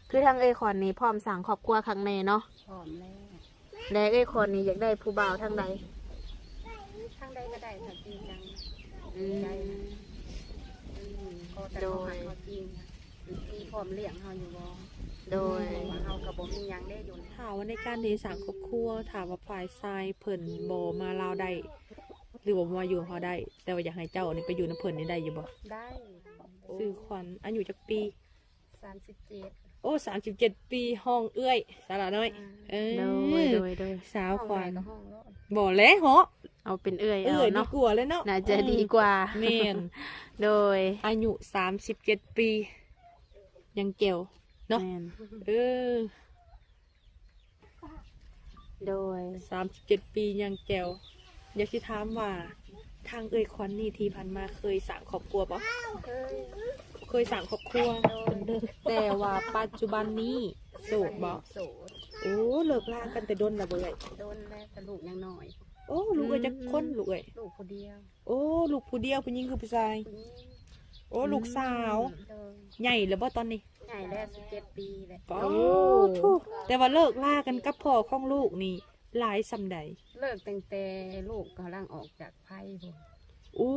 คือทางเอ้ยขอนนี่พร้อมสร้างครอบครัวครั้งแน่เนาะพร้อมแล้ว และเอ้ยขอนนี่อยากได้ผู้บ่าวทางใดทางใดก็ได้ถ้าจริงจัง อืม ใจนะก็แต่เขาหักเขาจริงมีพร้อมเลี้ยงเขาอยู่บ่ โดย ว่าเขากับบ่มีหยังได้อยู่ ถามว่าในการที่สร้างครอบครัวถามว่าฝ่ายชายเพิ่นบ่มาลาวได้หรือว่ามาอยู่กับเขาได้ แต่ว่าอยากให้เจ้านี่ไปอยู่นำเพิ่นนี่ได้อยู่บ่ ได้ ซื้อขวัญอายุจักปี 37 โอ้37 ปีห้องเอื้อยสาระน้อย เอ โดย สาวขวัญ ห้องแล้ว บ่แล้วเหรอ เอาเป็นเอ้ย เอื้ เอา อยดี เนาะ กว่าเลยเนาะ น่าจะดีกว่า แม่น โดย อายุ37 ปียังเกี่ยวเนาะ แม่น เออ โดย 37 ปียังแก้วอยากสิถามว่าทางเอ้ยขวัญนี่ที่ผ่านมาเคยสร้างครอบครัวบ่ เคย เคยสร้างครอบครัวแต่ว่าปัจจุบันนี้โสดบ่ โสด โอ้เลิกลากันแต่ดนและบ่เอ้ย โดนแล้วแต่ลูกยังน้อย โอ้ลูกเอ้ยจักคนลูกเอ้ย ลูกคนเดียว โอ้ลูกผู้เดียวผู้หญิงคือผู้ชาย ผู้หญิง โอ้ลูกสาว โดน ใหญ่แล้วบ่ตอนนี้ ใหญ่แล้ว17 ปีแหละ โอ้ทุกแต่ว่าเลิกลากันกับพ่อของลูกนี่หลายส่ำใด เลิกตั้งแต่ลูกกำลังออกจากไพ่พุ่น อู้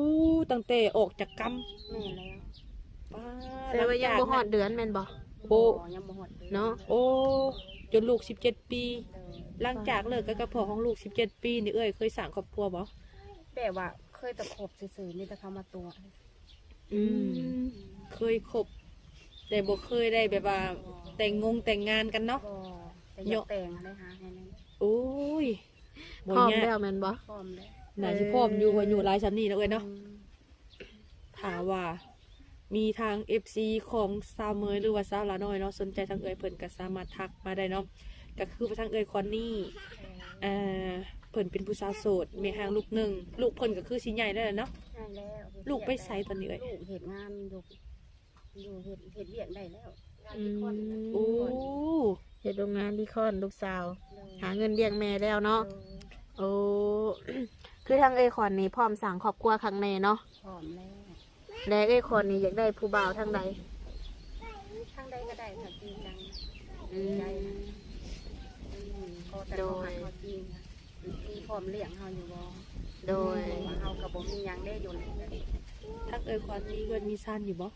ตั้งแต่ออกจากกรรม แม่แล้ว ป้า แต่ว่ายังบ่ฮอดเดือนแม่นบ่ โอ้ ยังบ่หด เนาะ โอ้จนลูก17 ปี เออ หลังจากเลิกกันกับพ่อของลูก17 ปีนี่เอ้ยเคยสร้างครอบครัวบ่ แบบว่าเคยตะขบซื่อๆนี่แต่เขามาตัว อืมเคยคบแต่บ่เคยได้แบบว่าแต่งงานกันเนาะ ก็แต่อยากแต่งได้หาให้นั่น โอ้ย พ บ่ ร้อม ยาก แล้วแม่นบ่ พร้อมแล้ว น่าสิพร้อมอยู่ว่าอยู่หลายสำนี้แล้วเอ้ยเนาะ อืม ถามว่ามีทาง FC ของสาวเมยหรือว่าสาวลาน้อยเนาะสนใจทางเอ้ยเพิ่นก็สามารถทักมาได้เนาะก็คือว่าทางเอ้ยคอนนี่เพิ่นเป็นผู้สาวโสดมีหางลูกหนึ่งลูกเพิ่นก็คือสิใหญ่แล้วแหละเนาะ ใช่แล้ว ลูกไปไสตอนนี้เอ้ย ลูกเฮ็ดงานอยู่เฮ็ดเวียกได้แล้ว อืม โอ้ เฮ็ดโรงงานดีคอนลูกสาว เลย หาเงินเลี้ยงแม่แล้วเนาะ เออ โอ้ คือทางเอ้ยขอนนี่พร้อมสร้างครอบครัวครั้งแน่เนาะ พร้อมแล้ว และเอ้ยขอนนี่อยากได้ผู้บ่าวทางใด ทางใดก็ได้ถ้าจริงจัง อืม ใจนะก็แต่เขาหักเขาจริงนะมีพร้อมเลี้ยงเขาอยู่บ่ โดย ว่าเขากับบ่มีหยังได้อยู่ในนั้น ทางเอ้ยคอนนี่เพิ่นมีซ่านอยู่บ่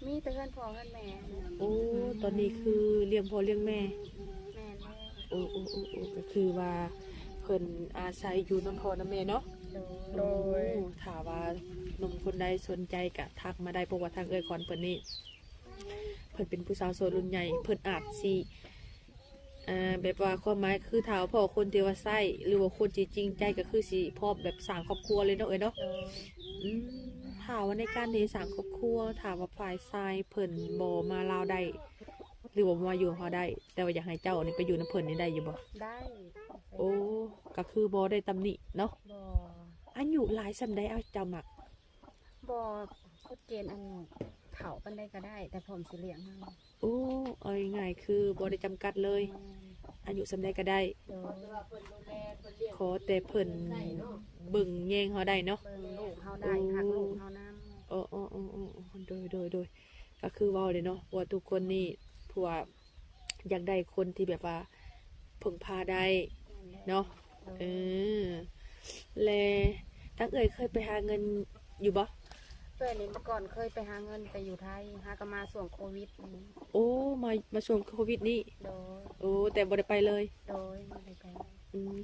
มีแต่เพื่อนพ่อเพื่อนแม่ โอ้ตอนนี้คือเลี้ยงพ่อเลี้ยงแม่ แม่แล้ว โอ้ก็คือว่าเพิ่นอาศัยอยู่นำพ่อนำแม่เนาะ โดย ถามว่าหนุ่มคนใดสนใจกะทักมาได้เพราะว่าทางเอ้ยคอนเพิ่นนี่เพิ่นเป็นผู้สาวโสดรุ่นใหญ่เพิ่นอาจสิแบบว่าความหมายคือถามว่าพ่อคนที่ว่าใส่หรือว่าคนที่จริงใจก็คือสิพร้อมแบบสร้างครอบครัวเลยเนาะเอ้ยเนาะ โดย อืมถามว่าในการที่สร้างครอบครัวถามว่าฝ่ายชายเพิ่นบ่มาลาวได้หรือว่ามาอยู่กับเขาได้ แต่ว่าอยากให้เจ้านี่ไปอยู่นำเพิ่นนี่ได้อยู่บ่ ได้ โอ้ก็คือบ่ได้ตำหนิเนาะ บ่ อายุหลายส่ำใดเอาเจ้ามัก บ่กฎเกณฑ์อันนี้เขาปันได้ก็ได้ แต่ผมสิเลี้ยงให้ โอ้เอาง่ายๆคือบ่ได้จำกัดเลย อายุสำใดก็ได้ โดย ขอแต่เพิ่นเบิ่งแยงเขาได้เนาะ เบิ่งลูกเฮาได้หักลูกเฮานำ โดยก็คือเว้าเลยเนาะว่าทุกคนนี่ผัวาอยากได้คนที่แบบว่าพึ่งพาได้เนาะเออแลทั้งเอ่ยเคยไปหาเงินอยู่บ่ เพื่อนนี่เมื่อก่อนเคยไปหาเงินไปอยู่ไทยหาก็มาส่วงโควิดนี่ โอ้มาช่วงโควิดนี่ โดย โอ้แต่บ่ได้ไปเลย โดยบ่ได้ไป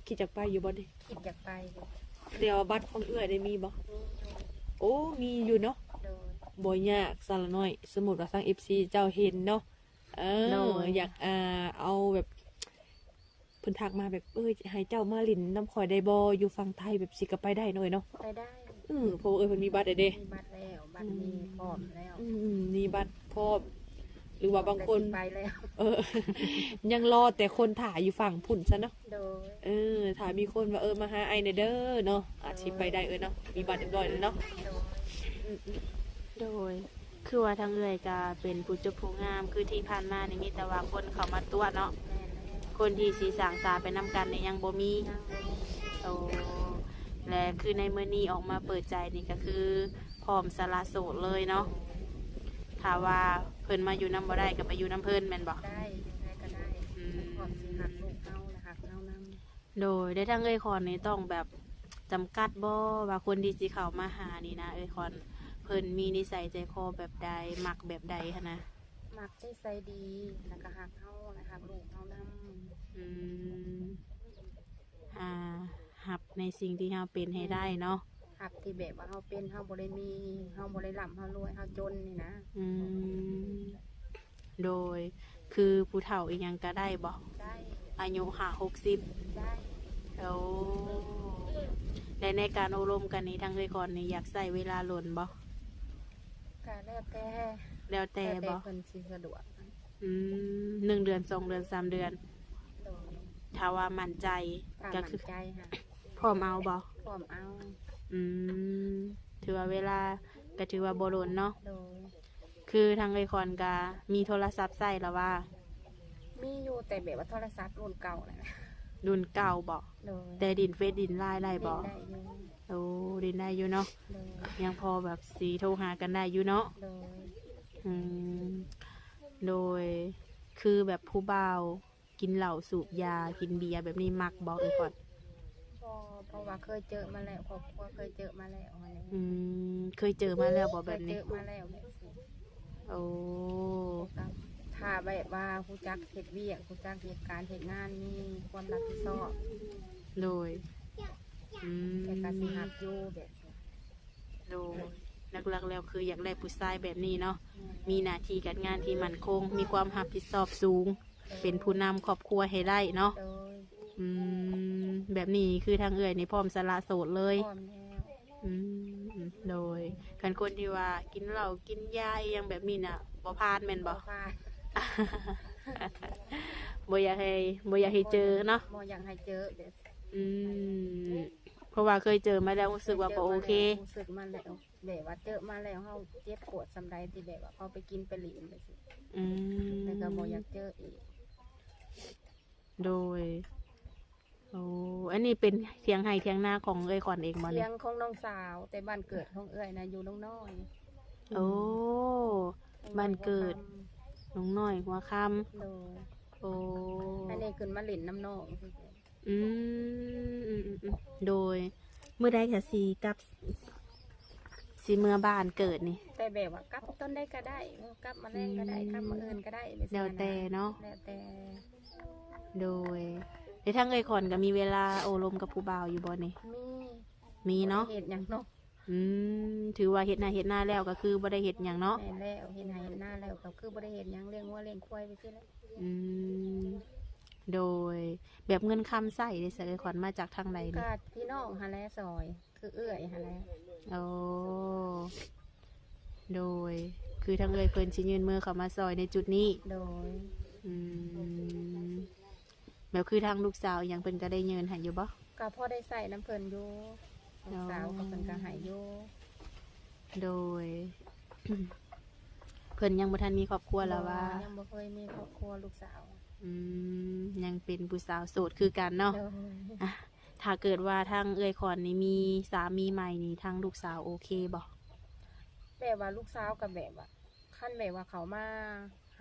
คิดจะไปอยู่บ่นี่ คิดอยากไปอยู่ เดี๋ยวบัตรของเอื้อยได้มีบ่โอ้มีอยู่เนาะ โดย บ่ยากสารน้อย สมมุติว่าทาง FC เจ้าเห็นเนาะอยากเอาแบบเพิ่นทักมาแบบให้เจ้ามาลินน้ำข่อยได้บ่อยู่ฝั่งไทยแบบสิก็ไปได้หน่อยเนาะ ไปได้ เพราะว่าเพิ่นมีบัตรเด้ มีบัตรแล้วบัตรมีพร้อมแล้ว มีบัตรพร้อมหรือว่าบางคน ไปแล้ว ยังรอแต่คนถ่ายอยู่ฝั่งพุ่นซะเนาะ โดย ถ้ามีคนว่ามาหาไอเด้อเนาะอาจสิไปได้เนาะมีบัตรเรียบร้อยแล้วเนาะ โดย คือว่าทางเอ้ยก็เป็นผู้เจบผู้งาม คือที่ผ่านมานี่มีแต่ว่าคนเข้ามาตัวเนาะ แม่แล้ว คนที่สีสร้างตาไปนำกันนี่ยังบ่มี ยังบ่มี โอ้และคือในมื้อนี้ออกมาเปิดใจนี่ก็คือพร้อมสละโสดเลยเนาะถ้าว่า เพิ่นมาอยู่นำบ่ได้ก็ไปอยู่นำเพิ่นแม่นบ่ ได้ยังไงก็ได้ อืม พร้อมสิหักลูกเฮาและหักเฮานำ โดยได้ทางเอ้ยคอนนี่ต้องแบบจำกัดบ่ว่าคนที่สิเข้ามาหานี่นะเอ้ยคอนเพิ่นมีนิสัยใจคอแบบใดมักแบบใดหันนะ มักใจใส่ดีแล้วก็หักเฮาและหักลูกเฮานำ อืมอ่าหับในสิ่งที่เฮาเป็นให้ได้เนาะ หักที่แบบว่าเฮาเป็นเฮาบ่ได้มีเฮาบ่ได้ร่ำเฮารวยเฮาจนนี่นะ อืมโดยคือผู้เฒ่าอีหยังก็ได้บ่ ได้ อายุ50-60 ได้ แล้วและในการอบรมกันนี้ทางเอ้ยคอนนี่อยากใส่เวลาหล่นบ่ ก็แล้วแต่ แล้วแต่บ่ เพิ่นสิสะดวก 1 เดือน 2 เดือน 3 เดือน โดย ถ้าว่ามั่นใจ ถ้า ก็ มั่ คือน ใจค่ะ พร้อมเอาบ่ พร้อมเอา อืมถือว่าเวลาก็ถือว่าบ่หล่นเนาะ โดย คือทางเอ้ยคอนก็มีโทรศัพท์ใช้แล้วว่า มีอยู่แต่แบบว่าโทรศัพท์รุ่นเก่าน่ะ รุ่นเก่าบ่ โดย แต่ดินเฟซดินไลน์ได้บ่ เล่นได้อยู่ โอ้ดินได้อยู่เนาะ โดย ยังพอแบบสีโทรหากันได้อยู่เนาะ โดย อืมโดยคือแบบผู้บ่าวกินเหล้าสูบยากินเบียร์แบบนี้มักบอกเลยก่อน เพราะว่าเคยเจอมาแล้วครอบครัวเคยเจอมาแล้วอะไร อืมเคยเจอมาแล้วบอกแบบ เคย นี้ เจอมาแล้วแบบนี้ โอ้ ถ้าแบบว่าผู้จักเฮ็ดเวียกผู้จักเหตุการณ์เหตุงานมีความรับผิดชอบ โดยอืม แต่ก็สิหักอยู่แบบนี้ โดยหลักๆแล้วคืออยากได้ผู้ชายแบบนี้เนาะมีหน้าที่การงานที่มั่นคง มีความรับผิดชอบสูง เป็นผู้นำครอบครัวให้ได้เนาะ โดย อืมแบบนี้คือทางเอ่ยในพร้อมสละโสดเลย พร้อมแล้ว อืมโดยกันคนที่ว่ากินเหล้ากินยาอหยังแบบนี้น่ะบ่พลาดแม่นบ่ พลาด บ่อยากให้บ่อยากให้เจอเนาะ บ่อยากให้เจอแบบ อืมเพราะว่าเคยเจอมาแล้วรู้สึกว่าบ่โอเค รู้สึกมาแล้วแบบว่าเจอมาแล้วเฮาเจ็บปวดสำใดที่แบบว่าเขาไปกินไปหลินไปสิ อืม แล้วก็บ่อยากเจออีก โดยโอ้อันนี้เป็นเถียงไห้เถียงนาของเอ้ยขวัญเองบ่ เสี เนี่ย ย งของน้องสาวแต่บ้านเกิดของเอ้ยนะอยู่น้องน้อย โอ้บ้านเกิดน้องน้อยหัวค่ โดย ำโอ้ อันนี้ขึ้นมาหลินน้ำนอง อืมโดยเมื่อใดค่ะสีกับสีเมื่อบ้านเกิดนี่ แต่แบบว่ากลับต้นได้ก็ได้กลับมาแรงก็ได้กลับมาเอินก็ได้ไม่ใช่ แล้วแต่เนาะ แล้วแต่ โดยในทางเอ้ยขอนก็มีเวลาโอลมกับผู้บ่าวอยู่บ่นี่ มี มีเนาะ บ่ได้เห็ดหยังเนาะ อืมถือว่าเฮ็ดหน้าแล้วก็คือบ่ได้เฮ็ดหยังเนาะ แม่นแล้วเห็นหายเห็นหน้าแล้วก็คือบ่ได้เห็ดหยังเลี้ยงวัวเลี้ยงควายไปซิแล้ว อืมโดยแบบเงินคำใส่ได้สักเอ้ยขอนมาจากทางใดนี่ ก็พี่น้องหาแลซอย คือเอื้อยหาแล โอ้โดยคือทางเอ้ยเพิ่นสิยืนมือเข้ามาซอยในจุดนี้ โดย อืมแบบคือทางลูกสาวอหยังเพิ่นก็ได้เงินให้อยู่บ่ ก็พอได้ใส่น้ำเพิ่นอยู่ลูกสาวก็เพิ่นก็ใหายอยู่ โดย เพิ่นยังบ่ทันมีครอบครัวแล้วว่า ยังบ่เคยมีครอบครัวลูกสาว ยังเป็นผู้สาวโสดคือกันเนาะ โดย อ่ะถ้าเกิดว่าทางเอ้ยขอนนี่มีสามีใหม่นี่ทางลูกสาวโอเคบ่ แบบว่าลูกสาวกับแบบว่าขั้นแบบว่าเขามา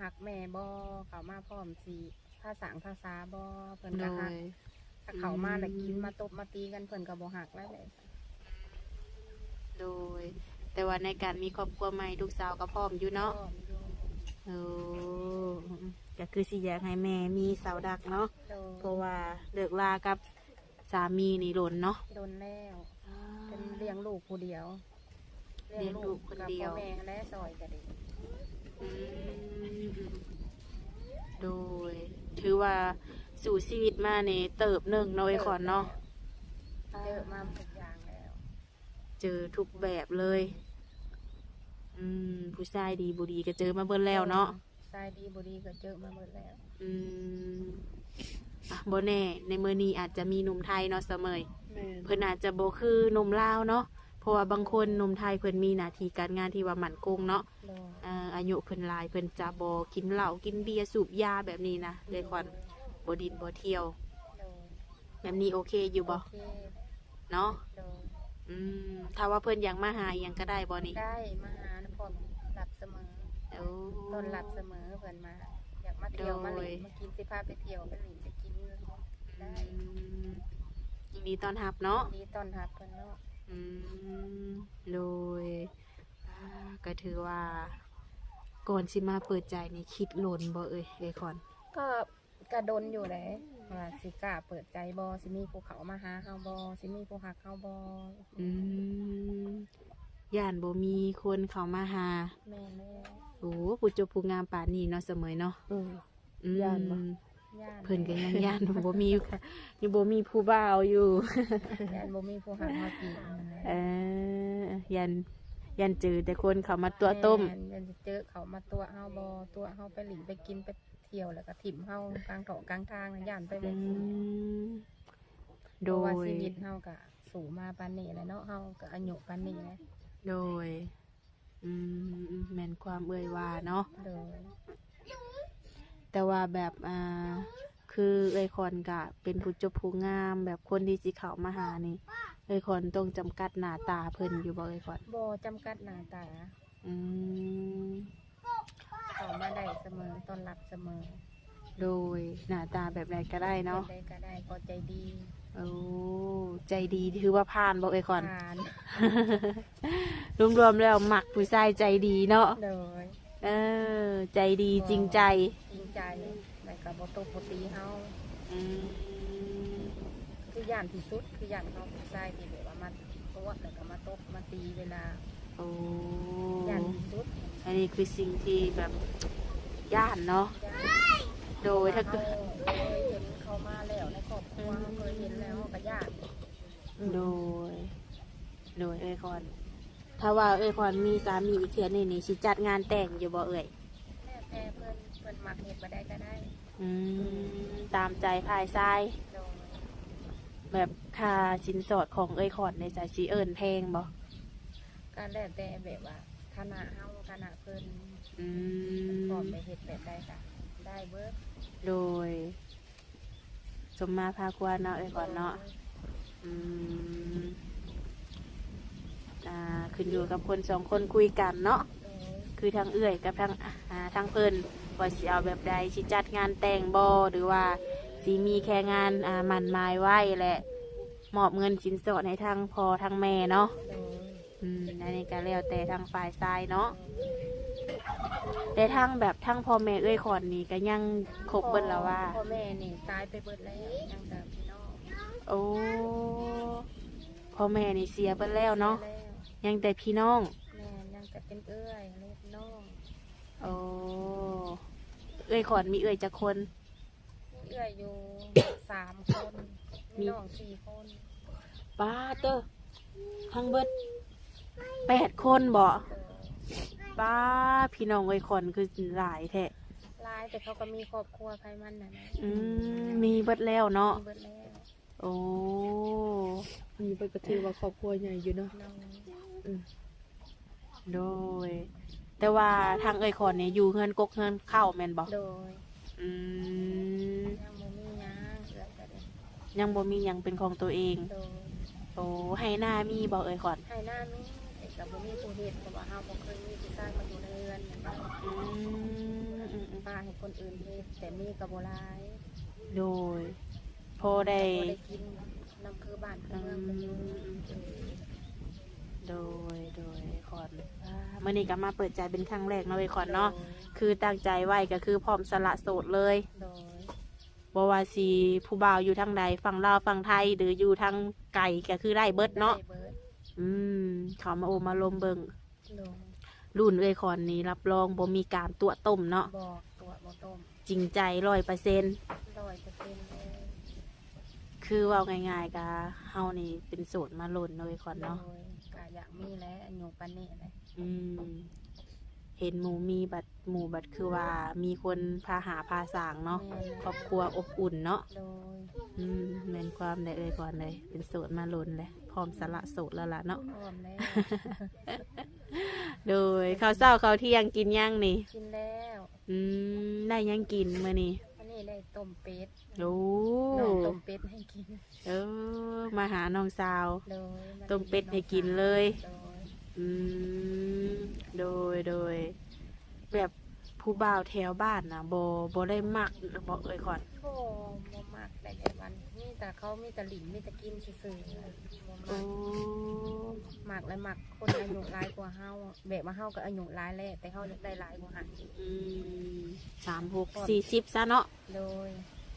หักแม่บ่เขามาพร้อมสิภาษาภาษาบ่เพิ่น โด ก็หัก ย ถ้าเขามาแล้วกินมาตบมาตีกันเพิ่นก็บ่หักแล้วแหละ โดย แต่ว่าในการมีครอบครัวใหม่ลูกสาวก็พร้อมอยู่เนาะ โอ้ก็คือสิอยากให้แม่มีเสาดักเนาะ โดย เพราะว่าเลิกลากับสามีนี่หล่นเนาะ โดนแล้วเป็นเลี้ยงลูกผู้เดียว เลี้ยงลูกคนเดียว กับพ่อแม่และซอยก็ดี อืมโดย ถือว่าสู่ชีวิตมาในเติบหนึ่งเนาะไอ้ขอนเนาะ เจอมาทุกอย่างแล้ว เจอทุกแบบเลย ผู้ชายดีบุดีก็เจอมาเบิ่แล้วเนาะ ทรายดีบ่ดีก็เจอมาหมดแล้ว อืมอ่ะบ่แน่ในมื้อนี้อาจจะมีหนุ่มไทยเนาะเสมอ แม่น เพิ่นอาจจะบ่คือหนุ่มลาวเนาะเพราะว่าบางคนหนุ่มไทยเพิ่นมีหน้าที่การงานที่ว่ามั่นคงเนาะ โดย อายุเพิ่นหลายเพิ่นจะบ่กินเหล้ากินเบียร์สูบยาแบบนี้นะเลยควันบ่ดินบ่เที่ยว โดย แบบนี้โอเคอยู่บ่ โอเค เนาะ โดย ถ้าว่าเพิ่นอยากมาหาอิหยังก็ได้บ่นี่ ได้มาหาพร้อมรับเสมอ โอ้ ต้อนรับเสมอเพิ่นมา อยากมาเที่ยว โดย มาเล่นมากินสิพาไปเที่ยวไปเล่นไปกินได้ ยินดีต้อนรับเนาะ ดีต้อนรับเพิ่นเนาะ อืมโดยก็ถือว่าก่อนสิมาเปิดใจนี่คิดหล่นบ่เอ้ยคอน ก็กระดนอยู่แหละว่าสิกล้าเปิดใจบ่สิมีภูเขามาหาเฮาบ่สิมีผู้ฮักเฮาบ่ อืมย่านบ่มีคนเข้ามาหา แม่นแล้ว โอ้ผู้จบผู้งามป่านนี้เนาะเสมอเนาะ อืม อืม ย่านบ่ ย่าน เพิ่นก็ยังย่าน บ่มีค่ะยังบ่มีผู้บ่าวอยู่ ย่านบ่มีผู้ฮักเฮากิน ยันเจอแต่คนเขามาตัวต้ม แยันจะเจอเขามาตัวเฮาบ่ตัวเฮาไปหลินไปกินไปเที่ยวแล้วก็ถิ่มเฮากลางเถาะกลางทางน่ะย่านไปแบบนี้ โด เพราะว่าย ชีวิตเฮาก็สู่มาปานนี้แหล้วเนาะเฮาก็อายุปานนี้แหละ โดย แม่นความเอ่ยว่าเนาะ โดย แต่ว่าแบบคือเอ่ยคอนกะเป็นผู้จบผู้งามแบบคนที่สิเข้ามาหานี่เอ่ยคอนต้องจำกัดหน้าตาเพิ่นอยู่บ่เอ่ยคอน บ่จำกัดหน้าตา อืม เข้ามาได้เสมอต้อนรับเสมอ โดยหน้าตาแบบใดก็ได้เนาะ ได้ก็ได้พอใจดี โอ้ใจดีถือว่าผ่านบ่เอ่ยคอน ผ่าน รวมๆแล้วมักผู้ชายใจดีเนาะ โดย ใจดีจริงใจ จริงใจแต่ก็บ่ตบบ่ตีเฮา อืม คือย่านที่สุดคือย่านเฮาผู้ชายที่แบบว่ามาตัวแล้วก็มาตบมาตีเวลา โอ้ ย่านที่สุด อันนี้คือสิ่งที่แบบย่านเนาะ ย่าน โดยถ้า เฮา เกิด เคยเห็นเขามาแล้วในครอบครัวเฮาเคยเห็นแล้วเฮาก็ย่าน โดย เอ้ยคอน ถ้าว่าเอ้ยคอนมีสามีอีกเทื่อนี่นี่สิจัดงานแต่งอยู่บ่เอ้ย แล้วแต่เพิ่นมักเฮ็ดบ่ได้ก็ได้ อืมตามใจภายซ้าย โดย แบบค่าสินสอดของเอ้ยคอนในใจสิเอิ้นแพงบ่ ก็แล้วแต่แบบว่าฐานะเฮาฐานะเพิ่น อื พร้อ ม มไปเฮ็ดแบบใดก็ได้เบิด โดย สมมาพาควรเนาะเอ้ยคอนเนาะ อืมขึ้นอยู่กับคนสองคนคุยกันเนาะ โดย คือทางเอื้อยกับทางเพิ่นว่าสิเอาแบบใดสิจัดงานแต่งบ่หรือว่าสิมีแค่งานหมั่นหมายไว้แหละมอบเงินสินสอดให้ทางพ่อทางแม่เนาะ โดย อันนี้ก็แล้วแต่ทางฝ่ายชายเนาะแต่ทางแบบทางพ่อแม่เอ้ยขอนนี่ก็ยังครบเบิดแล้วว่า พ่อแม่นี่ตายไปเบิดแล้วยังแต่พี่น้อง โอ้พ่อแม่นี่เสียเบิดแล้วเนาะ แล้ว ยังแต่พี่น้อง แม่ยังแต่เป็นเอื้อยเล็กน้อง โอ้เอ้ยขอนมีเอ้ยจักคน เอื้อยอยู่3 คนมีน้อง4 คน ป้าเตอทั้งเบิด8 คนบ่ เออ ป้าพี่น้องเอ้ยขอนคือหลายแท้ หลายแต่เขาก็มีครอบครัวใครมันน่ะนะ มีเบิดแล้วเนาะ มีเบิดแล้ว โอ้ มีเพิ่นก็ถือว่าครอบครัวใหญ่อยู่เนาะ น้อง โดย แต่ว่าทางเอ้ยขอนเนี่ยอยู่เฮือนกกเฮือนเข้าแม่นบ่ โดย อืม ยังบ่มีหยังเอื้อยก็ได้ ยังบ่มีหยังเป็นของตัวเอง โดย โอ้ให้หน้ามีบ่เอ้ยขอน ให้หน้ามีแต่ก็บ่มีผู้เฮ็ดเพราะว่าเฮาบ่เคยมีผู้ชายมาอยู่ในเรือนนั่นนะ อืม ป้าให้คนอื่นเฮ็ดแต่มีก็บ่หลาย โดยพอได้ บ่ได้กินน้ำคือบ้านคือเมืองมันอยู่ โดยขอนเมื่อนี้ก็มาเปิดใจเป็นครั้งแรกเนาะเอ้ยขอนเนาะคือตั้งใจไว้ก็คือพร้อมสละโสดเลย โดย บ่ว่าสิผู้บ่าวอยู่ทางใดฝั่งลาวฝั่งไทยหรืออยู่ทางไก่ก็คือได้เบิดเนาะ ได้เบิด เขามาโอมาลมเบิง โดย รุ่นเอ้ยขอนนี้รับรองบ่มีการตัวต้มเนาะ บอกตัวบ่ต้ม จริงใจ100% 100%เลย คือเว่าง่ายๆกะเฮานี่เป็นโสดมาล้นเอ้ยขอน โด เนาะ ยก็อยากมีแหล้วอายุปานนี้แหละ อืมเห็นหมูมีบัตรหมู่บัตรคือว่ามีคนพาหาพาสร้างเนาะ แม่น ครอบครัวอบอุ่นเนาะ โดย แม่นความได้เอ้ยก่อนเลยเป็นโสดมาล้นเลยพร้อมสละโสดแล้วล่ะเนาะ พร้อมแล้ว โดยข้าวเช้าข้าวเที่ยงกินย่างนี่ กินแล้ว ได้ย่างกินมื้อนี้ อันนี้ได้ต้มเป็ด โอ้ น้องต้มเป็ดให้กิน มาหาน้องสาว โดยา ต้มเป็ดให้กินเลย โดย อืมโดย แบบผู้บ่าวแถวบ้านนะบ่ได้มักบ่เอ่ยขอน บ่มักแต่แบบวันมีแต่เขามีแต่หลินมีแต่กินซื่อๆนะบ่ โอ้ มักและมักคนอายุหลายกว่าเฮาแบบว่าเฮาก็อายุหลายแล้วแต่เฮาอยากได้หลายกว่าหัน 36 40ซะเนาะ โดย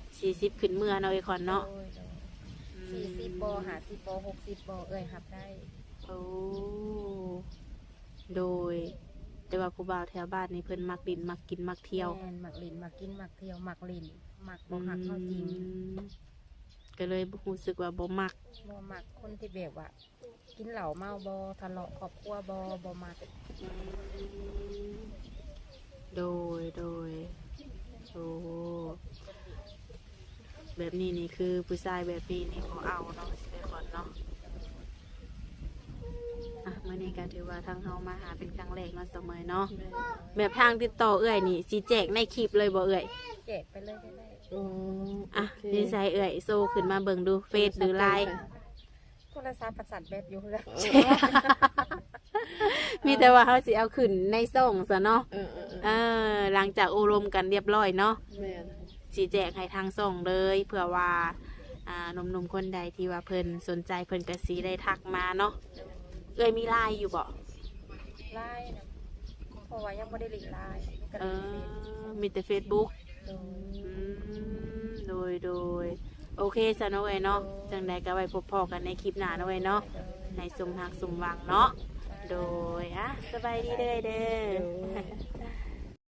40ขึ้นเมื่อเนาะเอ่ยขอนเนาะ โดย40บ่50บ่60บ่เอ้ยรับได้ โอ้โดย แต่ว่าผู้บ่าวแถวบ้านนี่เพิ่นมักดินมักกินมักเที่ยว แม่นมักหลินมักกินมักเที่ยวมักหลินมักบ่หักเฮาจริง ก็เลยรู้สึกว่าบ่มัก บ่มักคนที่แบบว่า กินเหล้าเมาบ่ทะเลาะครอบครัวบ่มัก โดยโอ้แบบนี้นี่คือผู้ชายแบบนี้นี่เขาเอาเนาะสิไปก่อนเนาะอ่ะเมื่อนี้ก็ถือว่าทางเฮามาหาเป็นครั้งแรกเนาะเสมอเนาะแบบทางติดต่อเอื้อยนี่สิแจกในคลิปเลยบ่เอื้อย แจกไปเลยก็ได้ อ๋อ อ่ะ โเค ดีไซน์เอื้อยโซขึ้นมาเบิ่งดูเฟซหรือไลน์ โทรศัพท์ประสานแบตอยู่เฮือ มีแต่ว่าเขาสิเอาขึ้นในส่งซะเนาะ เออ หลังจากอบรมกันเรียบร้อยเนาะ แม่น สีแจกให้ทางส่งเลยเผื่อว่าหนุ่มๆคนใดที่ว่าเพิ่นสนใจเพิ่นก็สีได้ทักมาเนาะเอ้ยมีไลน์อยู่บ่ ไลน์นะเพราะว่ายังไม่ได้ลิงก์ไลน์ก็ เอ เลย อมีแต่ Facebook โดย โดยโอเคซะเนาะเว้ยเนาะจังใดก็ไว้พบพอกันในคลิปหน้าเนาะเว้ยเนาะในสมหักสมหวังเนาะโดยสบายดีเด้อ เออ